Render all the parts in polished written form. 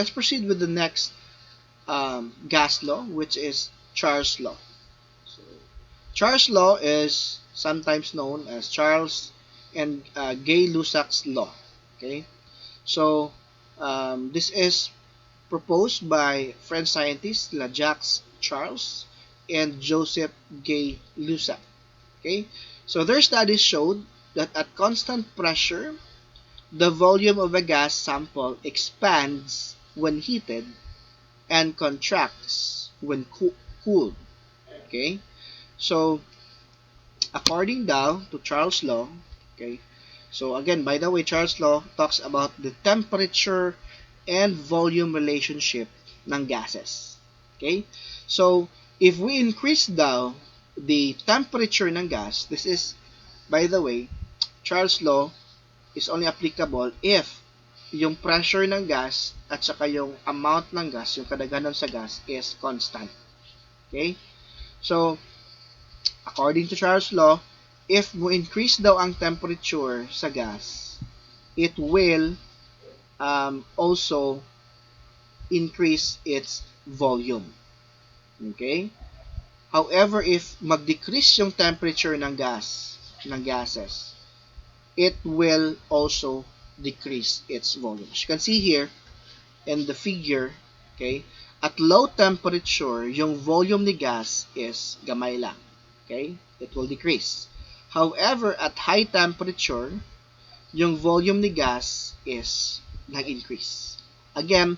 let's proceed with the next gas law, which is Charles law. So, Charles law is sometimes known as Charles and Gay-Lussac's law. Okay, so this is proposed by French scientists Jacques Charles and Joseph Gay-Lussac. Okay, so their studies showed that at constant pressure, the volume of a gas sample expands when heated and contracts when cooled. Okay, so according now to Charles' law, okay, so again, by the way, Charles' law talks about the temperature and volume relationship ng gases. Okay, so if we increase daw the temperature ng gas, this is, by the way, Charles' law is only applicable if yung pressure ng gas at saka yung amount ng gas, yung kadaghanon sa gas is constant. Okay? So, according to Charles' law, if mo increase daw ang temperature sa gas, it will also increase its volume. Okay? However, if mag-decrease yung temperature ng gases, it will also decrease its volume. As you can see here in the figure, okay, at low temperature, yung volume ni gas is gamay lang. Okay? It will decrease. However, at high temperature, yung volume ni gas is nag-increase. Again,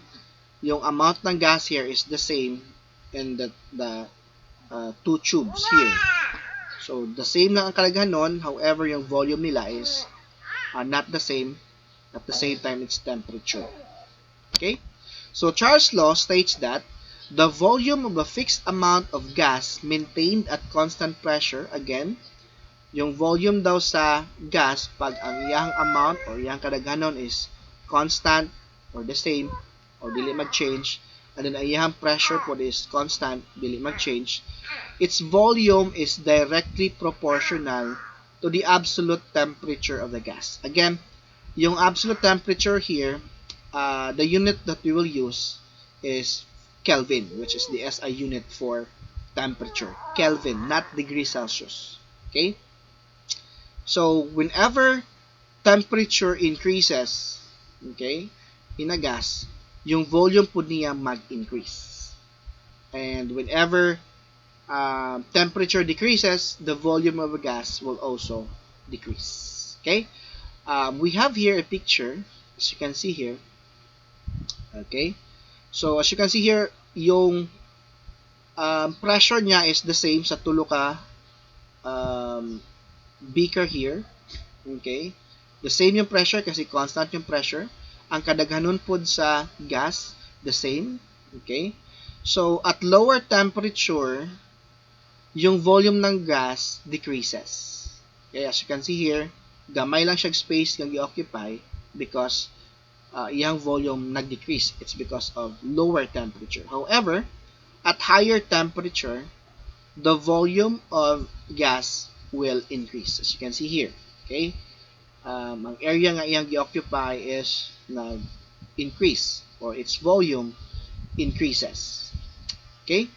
yung amount ng gas here is the same in the two tubes here. So, the same lang ang kalagahan nun. However, yung volume nila is not the same. At the same time, its temperature. Okay? So, Charles' law states that the volume of a fixed amount of gas maintained at constant pressure, again, yung volume daw sa gas, pag ang iyang amount or iyang kadaghanon is constant or the same, or dili mag-change, and then ang iyang pressure po is constant, dili mag-change, its volume is directly proportional to the absolute temperature of the gas. Again, yung absolute temperature here, the unit that we will use is Kelvin, which is the SI unit for temperature. Kelvin, not degree Celsius. Okay? So, whenever temperature increases, okay, in a gas, yung volume po niya mag-increase. And whenever temperature decreases, the volume of a gas will also decrease. Okay? We have here a picture, as you can see here. Okay? So, as you can see here, yung pressure niya is the same sa tulo ka beaker here. Okay? The same yung pressure kasi constant yung pressure. Ang kadaghanon po sa gas, the same. Okay? So, at lower temperature, yung volume ng gas decreases. Okay? As you can see here, gamay lang siya space nga gi-occupy because iyang volume nag-decrease. It's because of lower temperature. However, at higher temperature, the volume of gas will increase. As you can see here. Okay? Ang area nga iyang gi-occupy is nag-increase or its volume increases. Okay?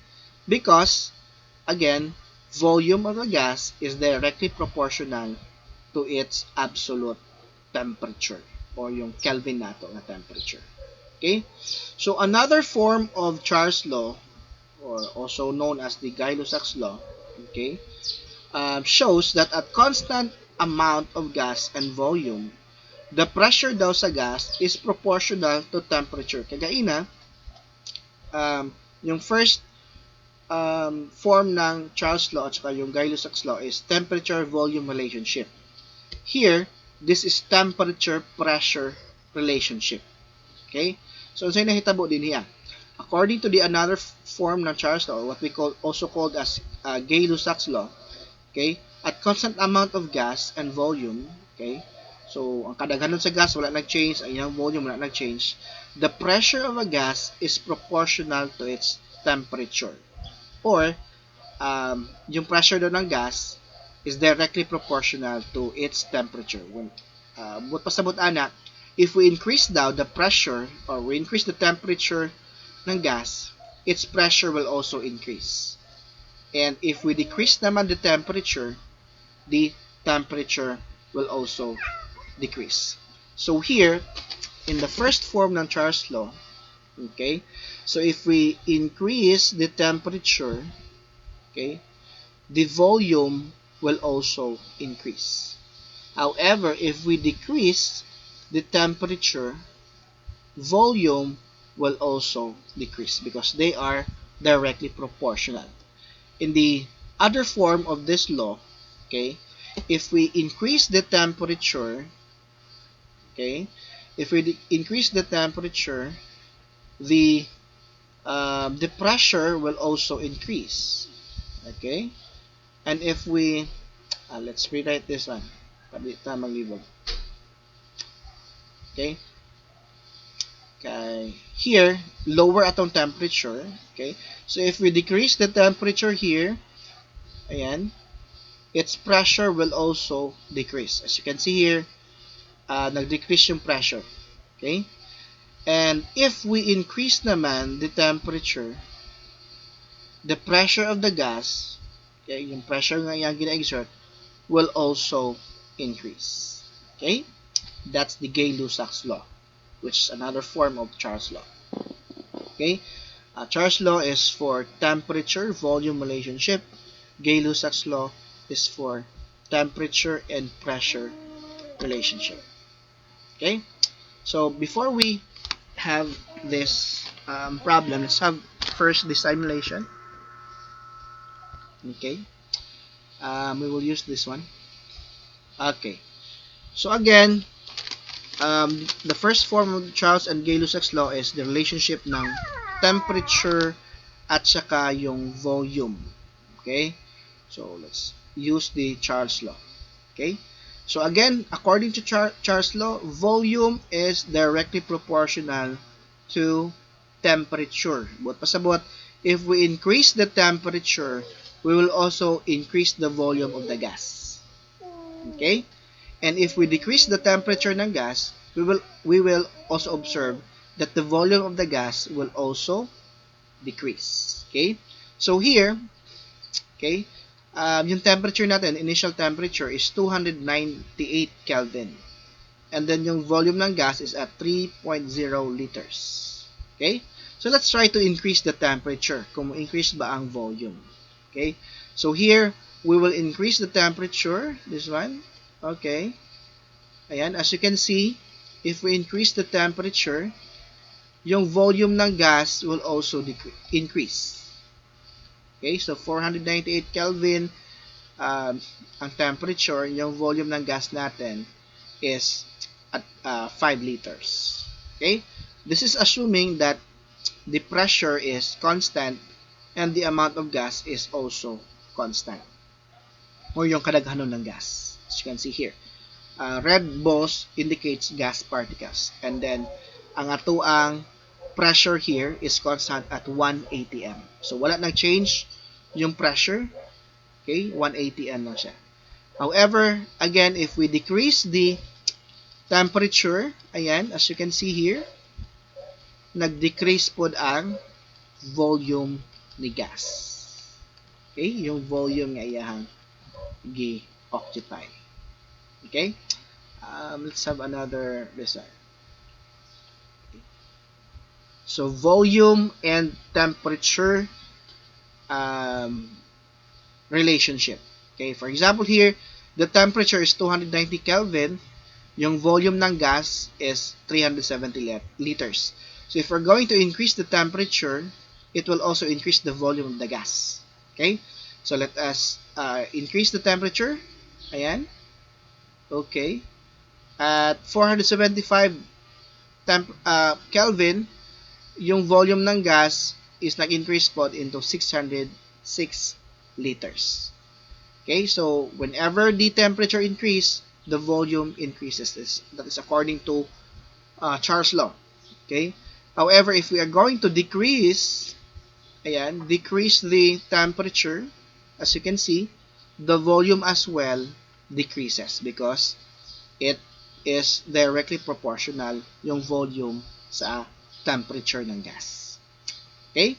Because, again, volume of the gas is directly proportional to its absolute temperature or yung Kelvin nato na temperature. Okay? So, another form of Charles' law, or also known as the Gay-Lussac's law, okay, shows that at constant amount of gas and volume, the pressure daw sa gas is proportional to temperature. Kagaina, yung first form ng Charles' law at saka yung Gay-Lussac's law is temperature-volume relationship. Here, this is temperature-pressure relationship. Okay? So, sa'yo nahitabo din niya. According to the another form ng Charles' law, what we also called as Gay-Lussac's law, okay, at constant amount of gas and volume, okay, so, ang kadaghanon sa gas, wala nag-change, ang iyang volume, wala nag-change, the pressure of a gas is proportional to its temperature. Or, yung pressure doon ng gas is directly proportional to its temperature. When pasabot ana, if we increase now the pressure or we increase the temperature ng gas, its pressure will also increase. And if we decrease naman the temperature will also decrease. So here, in the first form ng Charles law, okay, so if we increase the temperature, okay, the volume will also increase. However, if we decrease the temperature, volume will also decrease because they are directly proportional. In the other form of this law, okay, if we increase the temperature, okay, if we increase the temperature, the pressure will also increase. Okay, and if we let's rewrite this one. Tamang libog. Okay. Okay. Here, lower atong temperature. Okay. So if we decrease the temperature here, ayan, its pressure will also decrease. As you can see here, nag-decrease yung pressure. Okay. And if we increase naman the temperature, the pressure of the gas, okay, yung pressure nga yung gina-exert, will also increase. Okay? That's the Gay-Lussac's law, which is another form of Charles law. Okay? Charles law is for temperature-volume relationship. Gay-Lussac's law is for temperature and pressure relationship. Okay? So, before we have this problem, let's have first the simulation. Okay? We will use this one. Okay. So again, the first form of Charles and Gay-Lussac's law is the relationship ng temperature at saka yung volume. Okay? So let's use the Charles law. Okay? So again, according to Charles law, volume is directly proportional to temperature. But pasabot, if we increase the temperature, we will also increase the volume of the gas. Okay? And if we decrease the temperature ng gas, we will also observe that the volume of the gas will also decrease. Okay? So here, okay, yung temperature natin, initial temperature is 298 Kelvin. And then yung volume ng gas is at 3.0 liters. Okay? So let's try to increase the temperature. Kung increase ba ang volume. Okay? So here, we will increase the temperature. This one. Okay. Ayan. As you can see, if we increase the temperature, yung volume ng gas will also increase. Okay? So 498 Kelvin, ang temperature, yung volume ng gas natin is at 5 liters. Okay? This is assuming that the pressure is constant and the amount of gas is also constant. Or yung kadaghanon ng gas. As you can see here. Red balls indicates gas particles. And then, ang atoang pressure here is constant at 1 atm. So, wala nang change yung pressure. Okay? 1 atm lang siya. However, again, if we decrease the temperature, ayan, as you can see here, nag-decrease po ang volume ni gas. Okay? Yung volume nga iyahang gi-occupy. Okay? Let's have another result. Okay. So, volume and temperature relationship. Okay? For example here, the temperature is 290 Kelvin. Yung volume ng gas is 370 liters. So, if we're going to increase the temperature, it will also increase the volume of the gas. Okay? So, let us increase the temperature. Ayan. Okay. At 475 Kelvin, yung volume ng gas is nag-increase po into 606 liters. Okay? So, whenever the temperature increase, the volume increases. That is according to Charles law. Okay? However, if we are going to decrease the temperature, as you can see, the volume as well decreases because it is directly proportional yung volume sa temperature ng gas. Okay?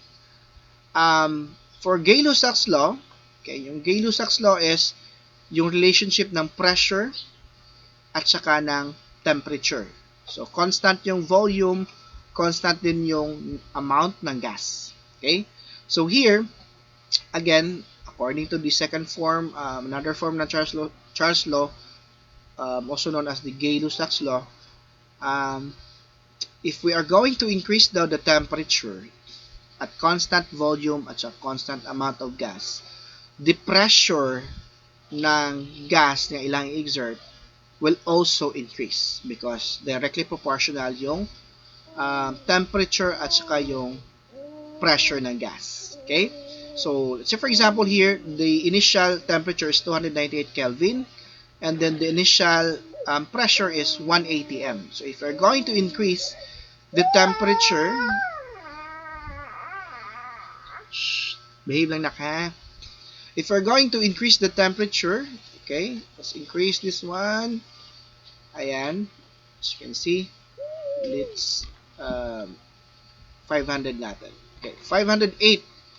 For Gay-Lussac's law, okay, yung Gay-Lussac's law is yung relationship ng pressure at saka ng temperature. So, constant yung volume, constant din yung amount ng gas. Okay? So, here, again, according to the second form, another form ng Charles law, also known as the Gay-Lussac's law, if we are going to increase daw the temperature at constant volume at saka constant amount of gas, the pressure ng gas na ilang exert will also increase because directly proportional yung temperature at saka yung pressure ng gas. Okay? So, let's say for example here, the initial temperature is 298 Kelvin and then the initial pressure is 1 atm. So, if we're going to increase the temperature, behave lang naka. If we're going to increase the temperature, okay, let's increase this one. Ayan, as you can see, it's 500 natin. Okay, 508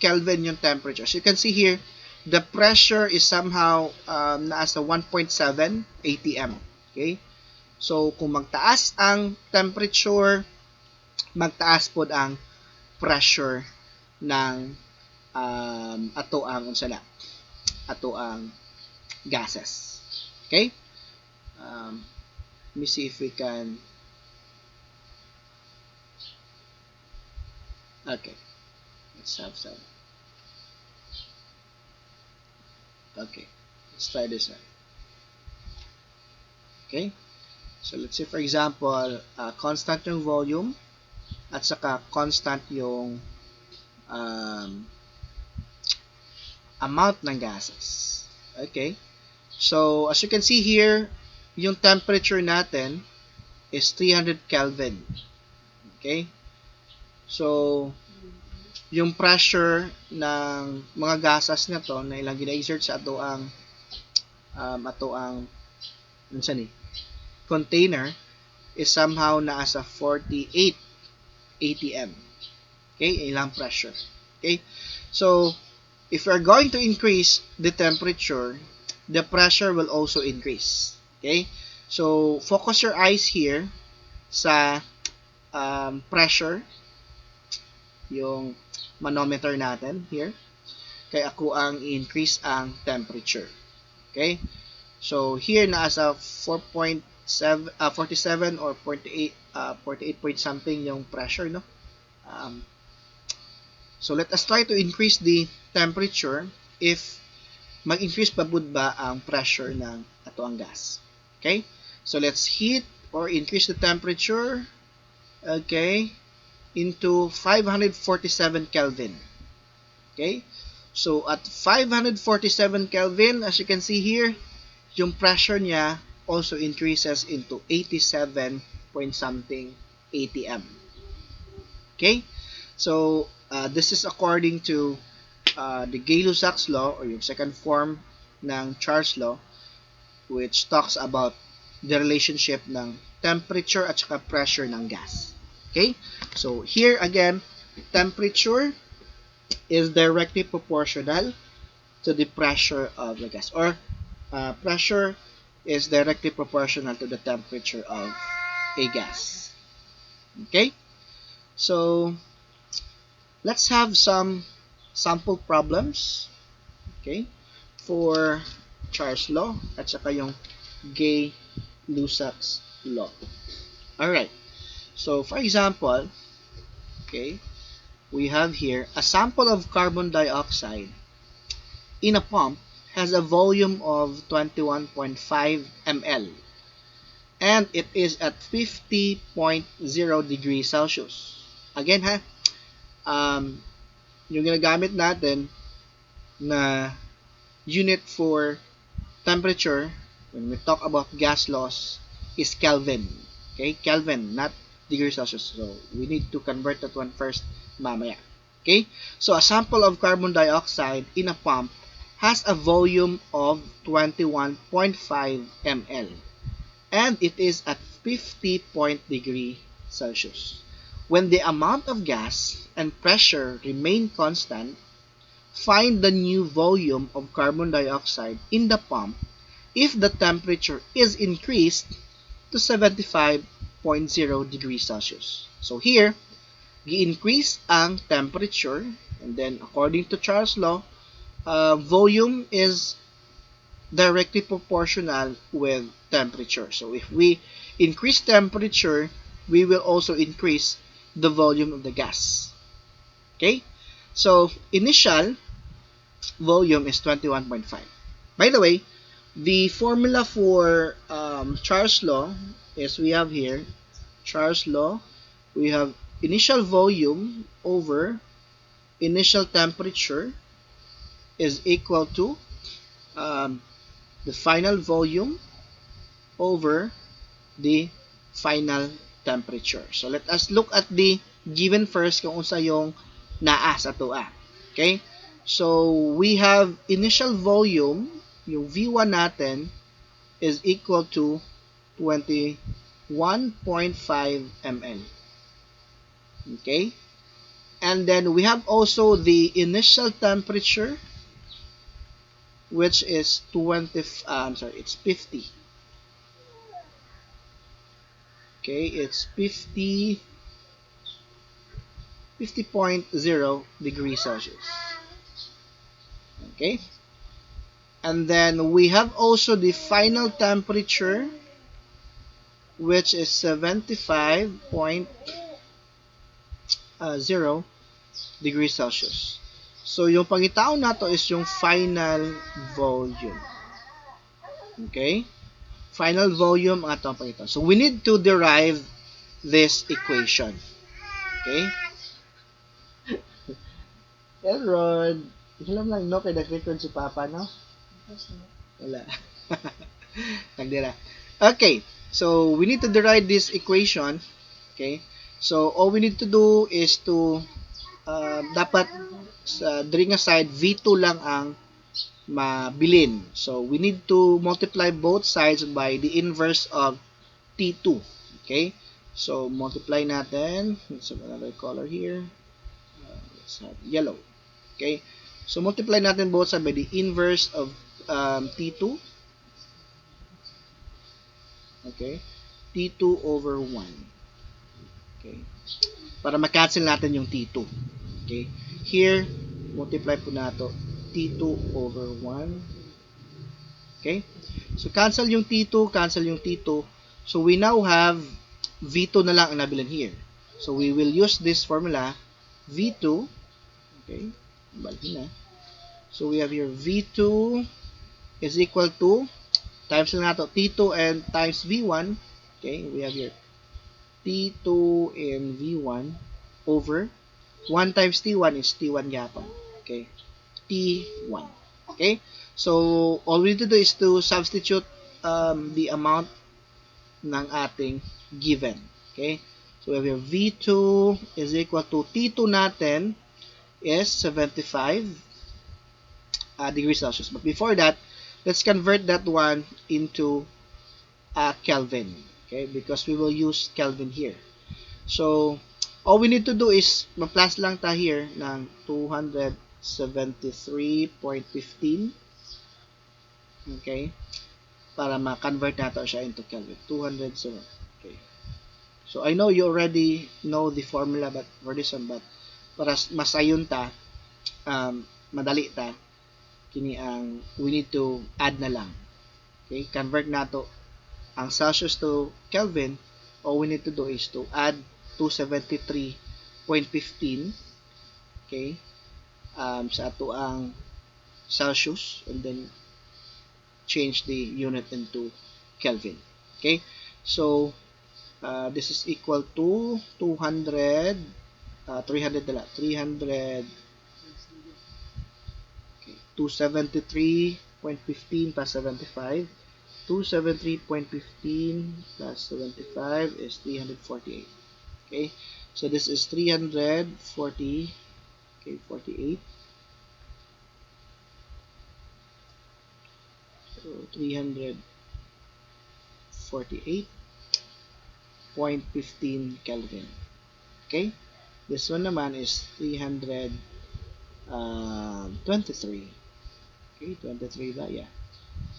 Kelvin yung temperature. So you can see here, the pressure is somehow nasa 1.7 atm. Okay, so kung magtaas ang temperature, magtaas po ang pressure ng ato ang gases. Okay? Let me see if we can. Okay. Let's have some. Okay. Let's try this one. Okay? So let's say for example, constant yung volume at saka constant yung amount ng gases. Okay? So, as you can see here, yung temperature natin is 300 Kelvin. Okay? So, yung pressure ng mga gases na to na ilang gina-exert sa ato ang container is somehow nasa 48 atm. Okay? Ilang pressure. Okay? So, if we are going to increase the temperature, the pressure will also increase. Okay? So, focus your eyes here sa pressure, yung manometer natin here. Kaya ako ang i-increase ang temperature. Okay? So, here nasa 47 or 48 point something yung pressure, no? So, let us try to increase the temperature if mag-increase pa ba ang pressure ng ato ang gas. Okay? So, let's heat or increase the temperature, okay, into 547 Kelvin. Okay? So, at 547 Kelvin, as you can see here, yung pressure niya also increases into 87 point something atm. Okay? So, this is according to the Gay-Lussac's law or yung second form ng Charles law, which talks about the relationship ng temperature at saka pressure ng gas. Okay? So, here again, temperature is directly proportional to the pressure of the gas, or pressure is directly proportional to the temperature of a gas. Okay? So, let's have some sample problems, okay, for Charles law at saka yung Gay-Lussac's law. Alright, so for example, okay, we have here a sample of carbon dioxide in a pump has a volume of 21.5 ml and it is at 50.0 degrees Celsius. Again ha, yung ginagamit natin na unit for temperature when we talk about gas laws is Kelvin. Okay, Kelvin, not degrees Celsius. So, we need to convert that one first mamaya. Okay, so a sample of carbon dioxide in a pump has a volume of 21.5 ml and it is at 50 point degree Celsius. When the amount of gas and pressure remain constant, find the new volume of carbon dioxide in the pump if the temperature is increased to 75.0 degrees Celsius. So here, gi-increase ang temperature, and then according to Charles' law, volume is directly proportional with temperature. So if we increase temperature, we will also increase the volume of the gas. Okay? So initial volume is 21.5. By the way, the formula for Charles' law is we have here Charles' law. We have initial volume over initial temperature is equal to um, the final volume over the final temperature. So let us look at the given first kung unsa yung naa sa tuwa. Okay? So we have initial volume, yung V1 natin is equal to 21.5 ml. Okay? And then we have also the initial temperature, which is 50. Okay, it's 50.0 degrees Celsius. Okay? And then we have also the final temperature, which is 75.0 degrees Celsius. So, yung pangitaon nato is yung final volume. Okay? Final volume ang atong pangitaon. So, we need to derive this equation. Okay? Elrod, ilam lang no kay nag-record si Papa, no? Wala. Nagdira. Okay. So, we need to derive this equation. Okay? So, all we need to do is to dapat sa diri nga side V2 lang ang mabilin. So, we need to multiply both sides by the inverse of T2. Okay? So, multiply natin. Let's have another color here. Let's have yellow. Okay? So, multiply natin both sides by the inverse of T2. Okay? T2 over 1. Okay? Para ma-cancel natin yung T2. Okay? Here, multiply po nato T2 over 1. Okay? So, cancel yung T2, cancel yung T2. So, we now have V2 na lang ang nabilan here. So, we will use this formula, V2. Okay? Balhin na. So, we have here V2 is equal to, times lang nato, T2 and times V1. Okay? We have here T2 and V1 over 1 times T1 is T1 yapon. Okay? T1. Okay? So, all we need to do is to substitute the amount ng ating given. Okay? So, we have here V2 is equal to T2 natin is 75 degrees Celsius. But before that, let's convert that one into Kelvin. Okay? Because we will use Kelvin here. So, all we need to do is ma-plus lang ta here ng 273.15. Okay? Para ma-convert nato siya into Kelvin. 207. Okay. So, I know you already know the formula but for this one, but para masayon ta, madali ta, kini ang we need to add na lang. Okay? Convert nato ang Celsius to Kelvin. All we need to do is to add 273.15, okay, sa ato ang Celsius, and then change the unit into Kelvin. Okay, so this is equal to 300 okay, 273.15 plus 75. 273.15 plus 75 is 348. Okay, so this is 340. Okay, 48. So 340 348.15 Kelvin. Okay? This one naman is 323. Okay, 23 ba? Yeah.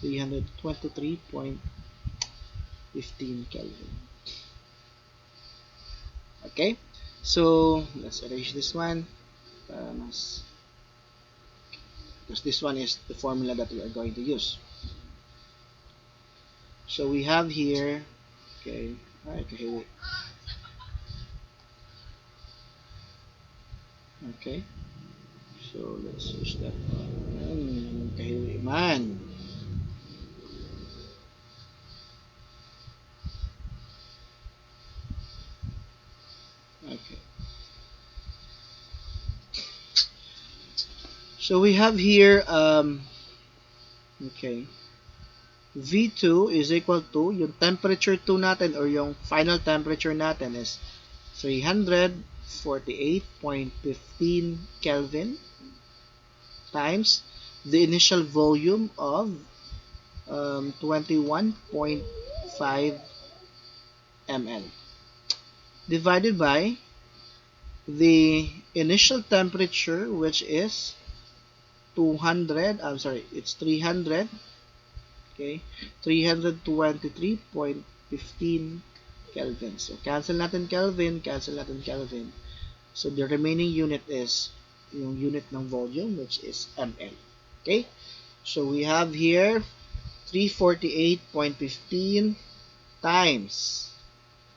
323.15 Kelvin. Okay? So, let's erase this one. Because this one is the formula that we are going to use. So, we have here, okay, alright, okay, wait. Okay, so let's use that one. Kahiwi man. Okay. So we have here, okay, V2 is equal to, yung temperature 2 natin or yung final temperature natin is 348.15 Kelvin times the initial volume of 21.5 ml divided by the initial temperature, which is 200, I'm sorry, it's 300, okay, 323.15 Kelvin. So, cancel natin Kelvin, cancel natin Kelvin. So, the remaining unit is yung unit ng volume, which is ml. Okay? So, we have here 348.15 times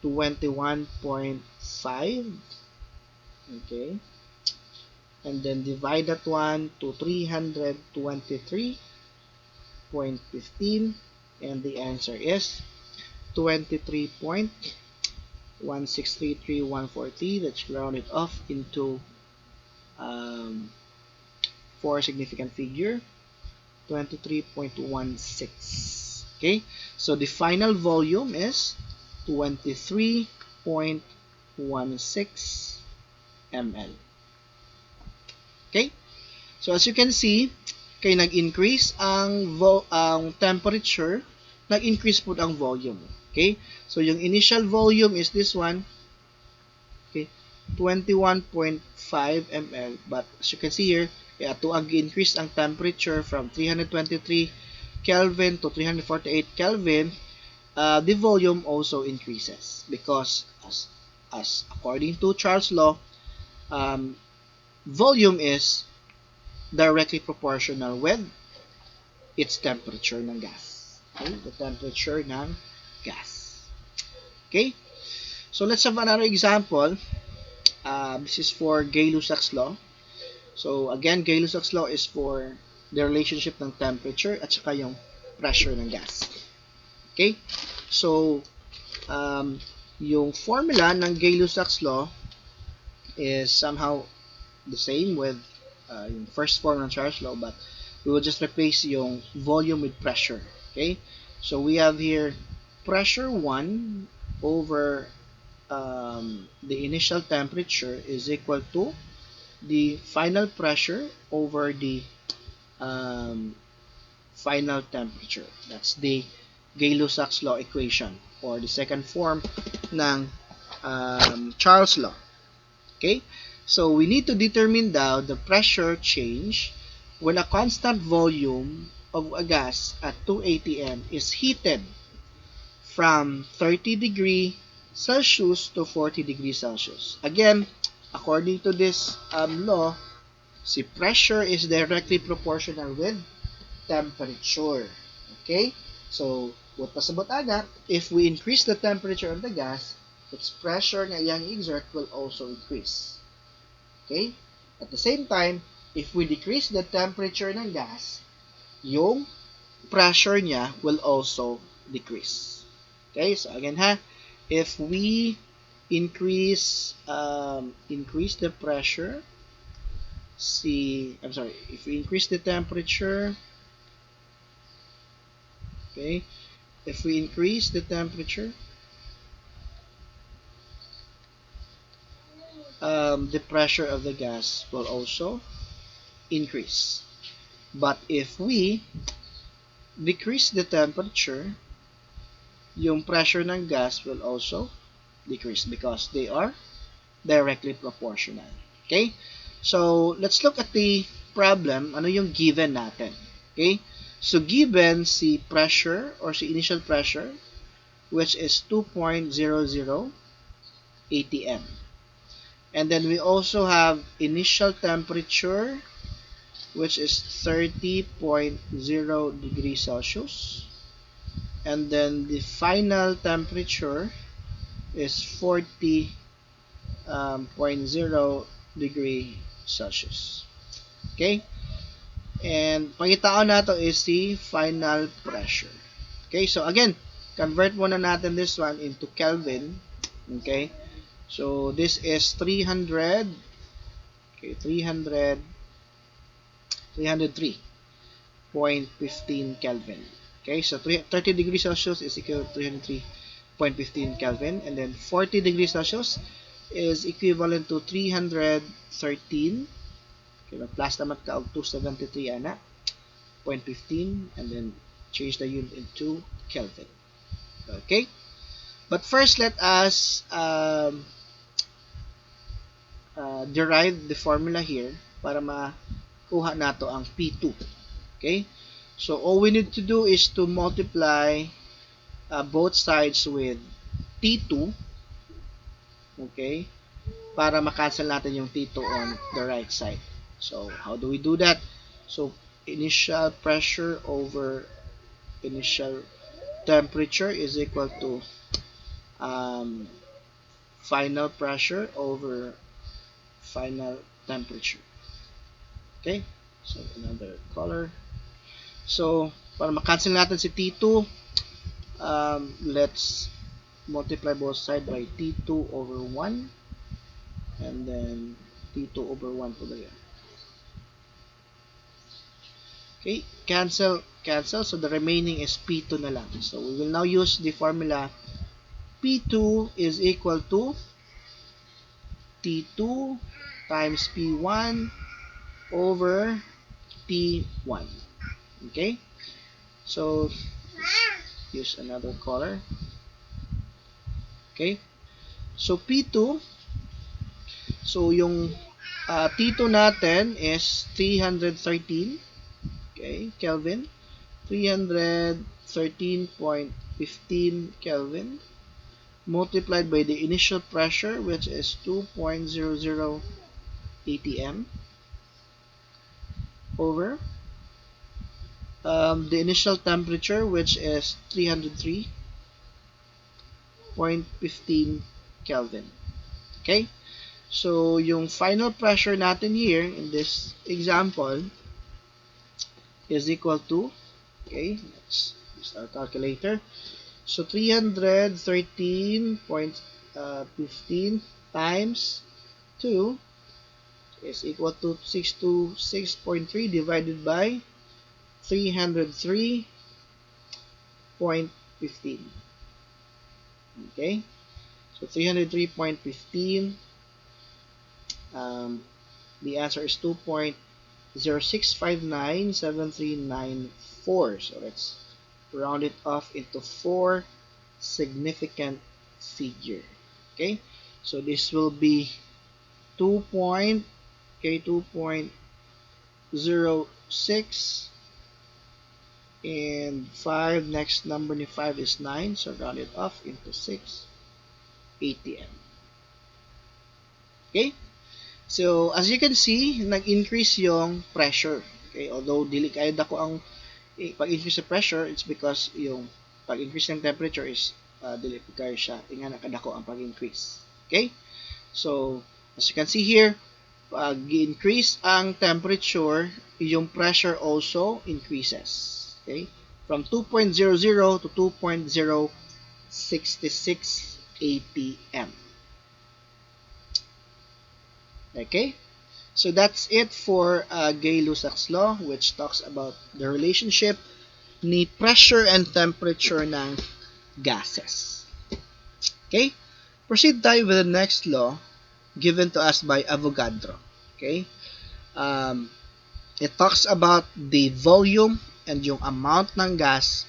21.5, okay, and then divide that one to 323.15, and the answer is 23.1633140. Let's round it off into 4 significant figure, 23.16. Okay, so the final volume is 23.16 ml. Okay, so as you can see, kay nag-increase ang temperature, nag-increase po ang volume. Okay, so yung initial volume is this one, okay, 21.5 ml, but as you can see here, to increase ang temperature from 323 Kelvin to 348 Kelvin, the volume also increases because as according to Charles' law, volume is directly proportional with its temperature ng gas. Okay? The temperature ng gas. Okay? So let's have another example. This is for Gay-Lussac's law. So again, Gay-Lussac's law is for the relationship ng temperature at saka yung pressure ng gas. Okay? So, yung formula ng Gay-Lussac's law is somehow the same with yung first form ng Charles' law, but we will just replace yung volume with pressure. Okay? So, we have here pressure 1 over the initial temperature is equal to the final pressure over the final temperature. That's the Gay-Lussac's law equation or the second form ng Charles' law. Okay? So, we need to determine now the pressure change when a constant volume of a gas at 2 atm is heated from 30 degrees Celsius to 40 degrees Celsius. Again, according to this law, si pressure is directly proportional with temperature. Okay? So, what pasabot agad, if we increase the temperature of the gas, its pressure na iyang exert will also increase. Okay? At the same time, if we decrease the temperature ng gas, yung pressure niya will also decrease. Okay? So, again ha, if we increase the pressure, if we increase the temperature, okay, if we increase the temperature, the pressure of the gas will also increase. But if we decrease the temperature, yung pressure ng gas will also decrease because they are directly proportional. Okay? So, let's look at the problem. Ano yung given natin? Okay? So, given si pressure or si initial pressure, which is 2.00 atm. And then we also have initial temperature, which is 30.0 degrees Celsius. And then the final temperature is 40.0 degree Celsius. Okay? And pangitaon nato is the final pressure. Okay? So again, convert muna natin this one into Kelvin. Okay? So this is 300. Okay, 303.15 Kelvin. Okay, so 30 degrees Celsius is equal to 303.15 Kelvin, and then 40 degrees Celsius is equivalent to 313. Okay, plus naman ka og 273 ana, 0.15, and then change the unit into Kelvin. Okay, but first let us derive the formula here para makuha nato ang P2. Okay, so all we need to do is to multiply both sides with T2. Okay, para makancel natin yung T2 on the right side. So how do we do that? So initial pressure over initial temperature is equal to final pressure over final temperature. Okay, so another color. So para makancel natin si T2, let's multiply both sides by T2 over 1 and then T2 over 1 together. Okay, cancel, so the remaining is P2 na lang. So we will now use the formula P2 is equal to T2 times P1 over T1. Okay, so use another color. Okay, so P2, so yung T2 natin is 313, okay, Kelvin, 313.15 Kelvin multiplied by the initial pressure, which is 2.00 atm, over the initial temperature, which is 303.15 Kelvin. Okay, so yung final pressure natin here in this example is equal to, okay, let's use our calculator. So 313.15 times 2 is equal to 626.3 divided by 303.15. Okay, so 303.15, the answer is 2.06597394. So let's round it off into 4 significant figure. Okay, so this will be 2.06 and 5, next number ni 5 is 9, so round it off into 6 atm. Okay, so as you can see, nag-increase yung pressure. Okay, although dili kayo dako ang pag-increase sa pressure, it's because yung pag-increase ng temperature is dili kayo siya nga nakadako ang pag-increase. Okay, so as you can see here, pag increase ang temperature, yung pressure also increases. Okay, from 2.00 to 2.066 atm. Okay, so that's it for Gay-Lussac's law, which talks about the relationship ni pressure and temperature ng gases. Okay, proceed tayo with the next law given to us by Avogadro. Okay, it talks about the volume and yung amount ng gas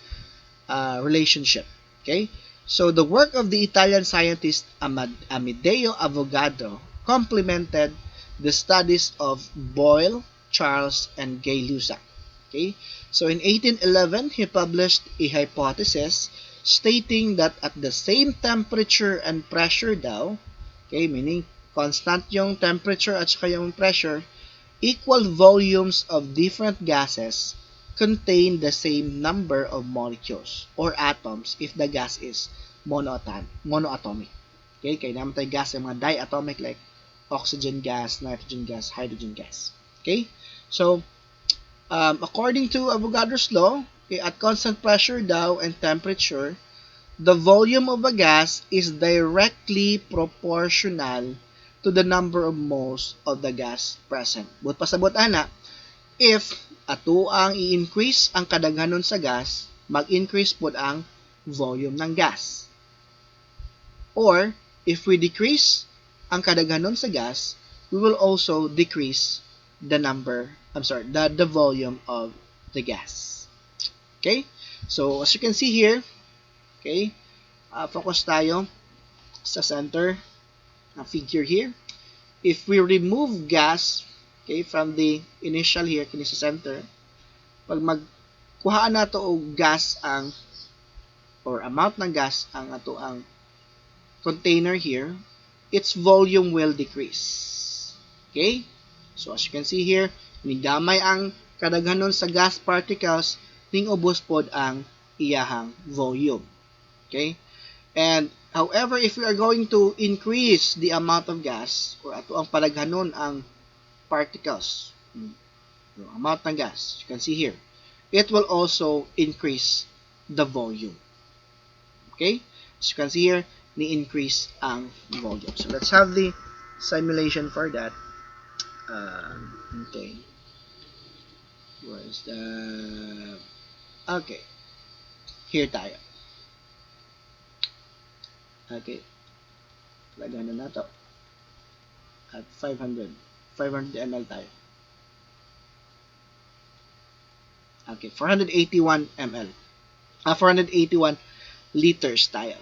relationship. Okay? So the work of the Italian scientist Amedeo Avogadro complemented the studies of Boyle, Charles, and Gay-Lussac. Okay? So in 1811, he published a hypothesis stating that at the same temperature and pressure daw, okay, meaning constant yung temperature at saka yung pressure, equal volumes of different gases contain the same number of molecules or atoms if the gas is monoatomic. Okay, kaya naman tayo gas yung mga diatomic like oxygen gas, nitrogen gas, hydrogen gas. Okay, so according to Avogadro's law, okay, at constant pressure daw and temperature, the volume of a gas is directly proportional to the number of moles of the gas present. But pasabot ana, if ato ang i-increase ang kadaghanon sa gas, mag-increase pod ang volume ng gas. Or, if we decrease ang kadaghanon sa gas, we will also decrease the volume of the gas. Okay? So, as you can see here, okay, focus tayo sa center figure here. If we remove gas, okay, from the initial here, kini sa center, pag magkuhaan nato og gas or amount ng gas ang ato ang container here, its volume will decrease. Okay? So as you can see here, nigdamay ang kadaghanon sa gas particles, ning ubos pod ang iyahang volume. Okay? And however, if we are going to increase the amount of gas or ato ang padaghanon ang particles, the amount ng gas, you can see here, it will also increase the volume. Okay? As you can see here, ni-increase ang volume. So let's have the simulation for that. Okay. Where's the... Okay. Here tayo. Okay. Lagyan na nato. At 500 ml tayo. Okay, 481 ml. 481 liters tayo.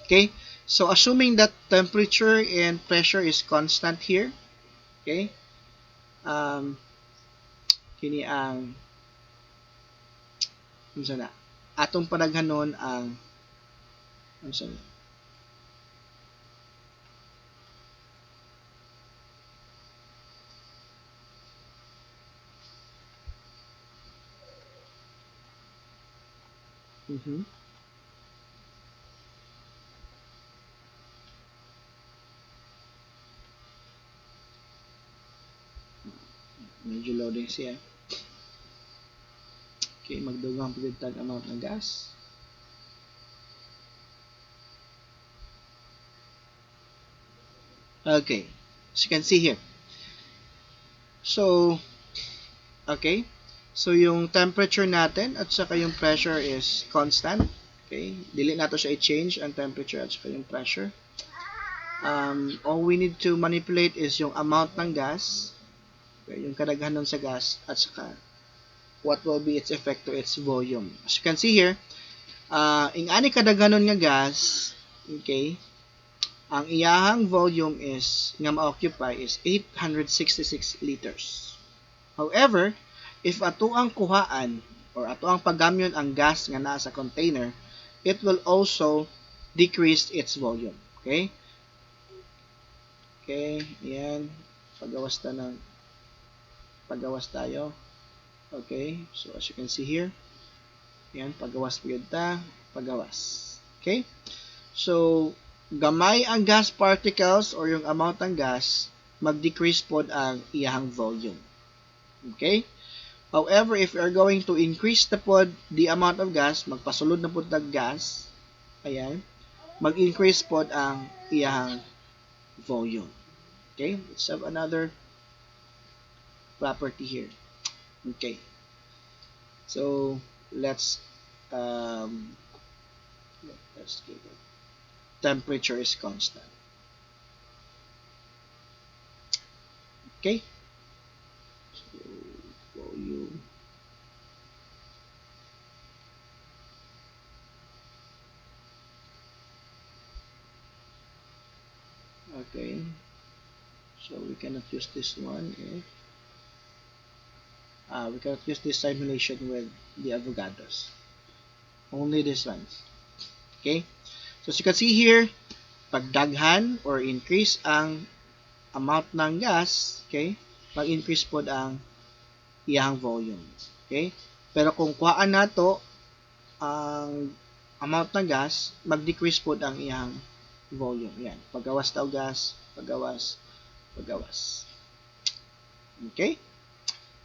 Okay? So, assuming that temperature and pressure is constant here, okay? Kini ang atong padaghanon ang medyo loading siya. Okay, magdugang pagdagdag amount ng gas. Okay, as you can see here. So, okay, so yung temperature natin at saka yung pressure is constant. Okay, dili nato siya i-change ang temperature at saka yung pressure. All we need to manipulate is yung amount ng gas, okay, yung kadaghanon sa gas, at saka what will be its effect to its volume. As you can see here, ing ani kadaghanon nga gas, okay, ang iyahang volume is nga ma-occupy is 866 liters. However, if ato ang kuhaan or ato ang paggamyon ang gas nga naa sa container, it will also decrease its volume. Okay? Okay, yan. Pagawas tayo. Okay, so as you can see here, yan, pagawas pagawas. Okay? So, gamay ang gas particles or yung amount ng gas, mag-decrease pod ang iyahang volume. Okay? However, if we are going to increase the amount of gas, magpasulod na pod ng gas, ayan, mag-increase pod ang iyahang volume. Okay? Let's have another property here. Okay. So, let's give it. Temperature is constant. Okay? So, volume. So we cannot use this one if we cannot use this simulation with the Avogadros. Only this one. Okay? So as you can see here, pagdaghan or increase ang amount ng gas, okay? Mag-increase po ang iyang volume. Okay? Pero kung kuhaan nato ang amount ng gas, mag-decrease po ang iyang volume. Yan. Pagawas daw gas, pagawas, pagawas. Okay?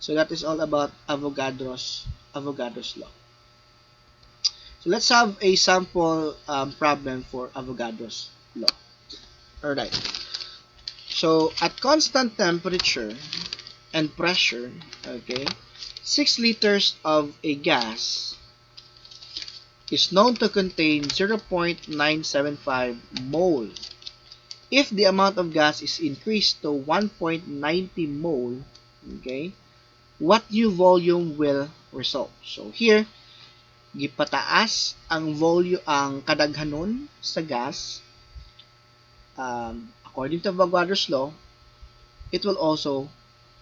So that is all about Avogadro's law. So let's have a sample problem for Avogadro's law. Alright. So at constant temperature and pressure, okay, 6 liters of a gas is known to contain 0.975 mole. If the amount of gas is increased to 1.90 mole, okay, what new volume will result? So here, gipataas ang volume, ang kadaghanon sa gas. According to Avogadro's law, it will also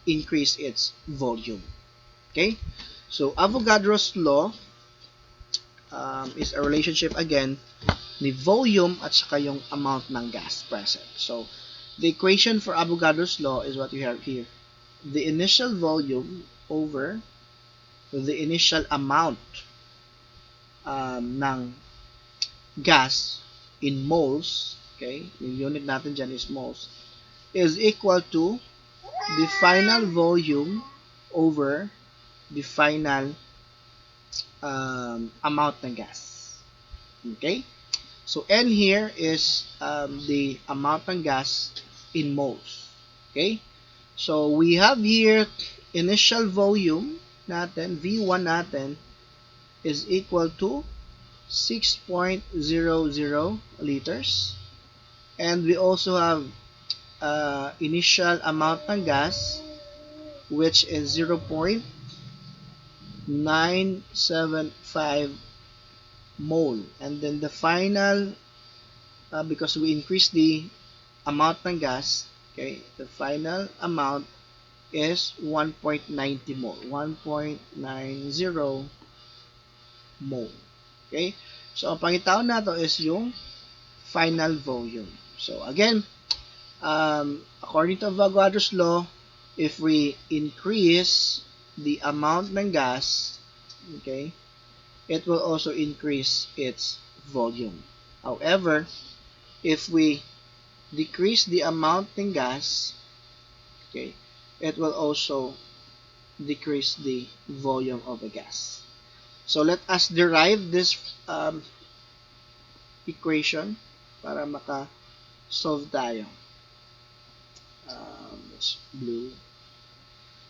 increase its volume. Okay? So Avogadro's law is a relationship again ni volume at saka yung amount ng gas present. So the equation for Avogadro's law is what we have here. The initial volume over the initial amount ng gas in moles, okay, yung unit natin dyan is moles, is equal to the final volume over the final amount ng gas. Okay? So N here is the amount ng gas in moles. Okay? So we have here initial volume natin, V1 natin, is equal to 6.00 liters. And we also have initial amount ng gas, which is 0.975 mole. And then the final, because we increase the amount ng gas, okay, the final amount is 1.90 mole. 1.90 mole. Okay? So, ang pangitaon nato is yung final volume. So, again, according to Avogadro's law, if we increase the amount ng gas, okay, it will also increase its volume. However, if we decrease the amount ng gas, okay, it will also decrease the volume of the gas. So let us derive this equation para maka-solve tayo. It's blue.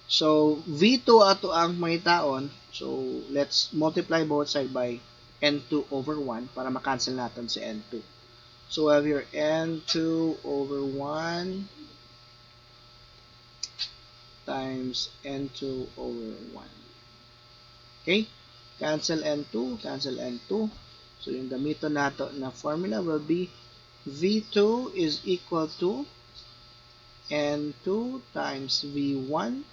So V2 ato ang mangitaon. So let's multiply both sides by N2 over 1 para makancel natin si N2. So we have here N2 over 1 times N2 over 1. Okay? Cancel N2, cancel N2. So yung gamito nato na formula will be V2 is equal to N2 times V1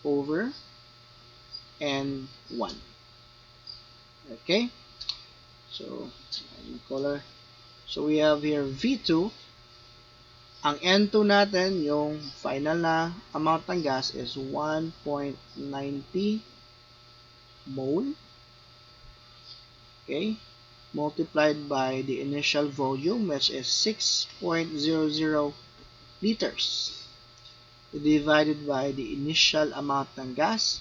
over N1. Okay? So, color. So we have here V2. Ang N2 natin, yung final na amount ng gas is 1.90 mole. Okay? Multiplied by the initial volume, which is 6.00 liters. Divided by the initial amount ng gas,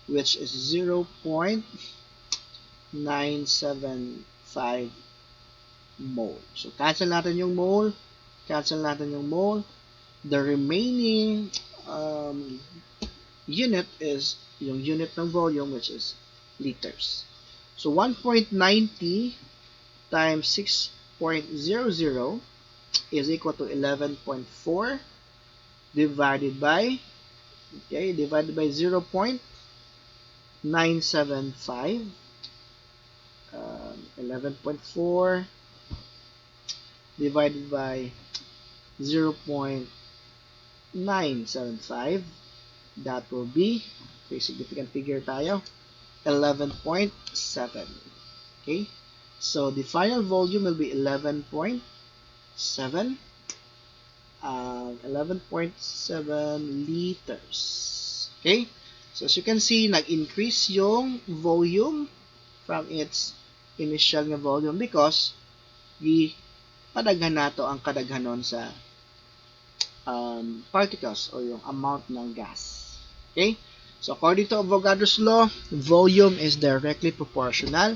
which is 0.975 mole. So, cancel natin yung mole. Cancel natin yung mole. The remaining unit is yung unit ng volume, which is liters. So 1.90 times 6.00 is equal to 11.4 divided by 0.975. 11.4 divided by 0.975. 975. That will be, okay, significant figure tayo, 11.7. Okay? So, the final volume will be 11.7 liters. Okay? So, as you can see, nag-increase yung volume from its initial na volume because padaghan nato ang kadaghanon sa particles o yung amount ng gas. Okay? So, according to Avogadro's law, volume is directly proportional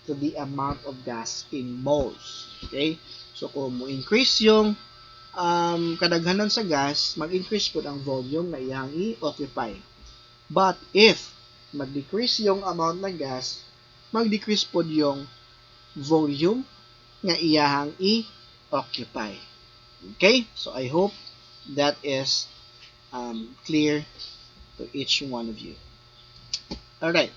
to the amount of gas in moles. Okay? So, kung mo-increase yung kadaghanon sa gas, mag-increase po ang volume na iyang i-occupy. But if mag-decrease yung amount ng gas, mag-decrease po yung volume nga iyang i-occupy. Okay? So, I hope that is clear to each one of you. Alright.